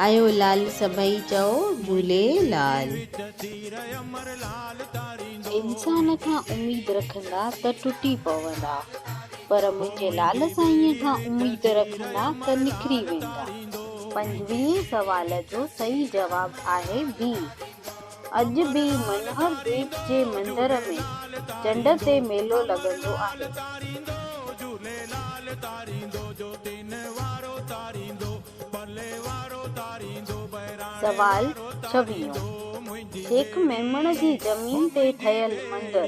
आयो लाल सभई चओ झूलेलाल। इंसान खां उम्मीद रखंदा त टुटी पवंदा, पर मुंहिंजे लाल साईंअ खां उम्मीद रखंदा त निकिरी वेंदा। 25 सवाल जो सही जवाब आहे बी। अॼु बि मनोहर देव जे मंदर में चंड ते मेलो लॻंदो आहे। सवाल 26 शेख मेमण जी ज़मीन ते ठहियल मंदर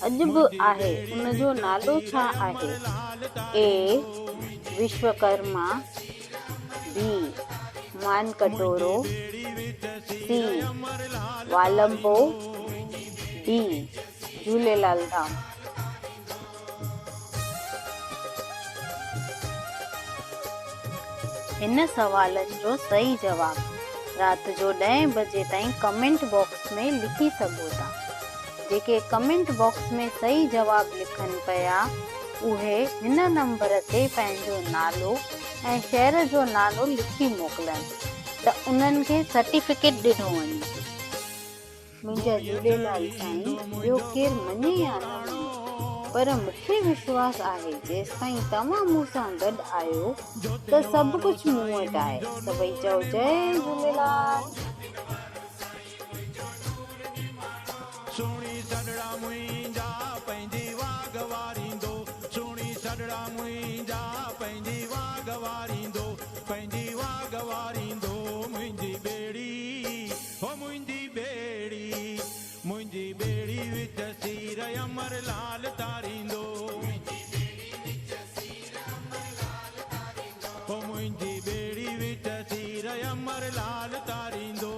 अॼु बि आहे, उन जो नालो छा आहे? ए विश्वकर्मा, बी मानकटोरो, सी वालंबो, डी झूलेलाल धाम। इन सवालनि जो सही जवाब राति जो 10 बजे ताईं कमेंट बॉक्स में लिखी सघो था। जेके कमेंट बॉक्स में सही जवाब लिखनि पिया उहे हिन नंबर ते पंहिंजो नालो ऐं शहर जो नालो लिखी मोकिलनि त उन्हनि खे सर्टिफिकेट ॾिनो वञे। मुंहिंजा झूलेलाल साईं ॿियो केरु मञे या न मञे, पर मूंखे विश्वास आहे जेसिताईं तव्हां मूं सां गॾु आहियो त सभु कुझु मूं वटि आहे। सभई चओ जय झूलेलाल। सुणी सॾड़ा मुंहिंजा पंहिंजी वाग वारींदो, सुणी सॾड़ा मुंहिंजा पंहिंजी वाग वारींदो, पंहिंजी वाग वारींदो। मुंहिंजी ॿेड़ी हो मुंहिंजी ॿेड़ी विच सीर अमर लाल तारींदो, हो मुंहिंजी ॿेड़ी विच सीर अमर लाल तारींदो।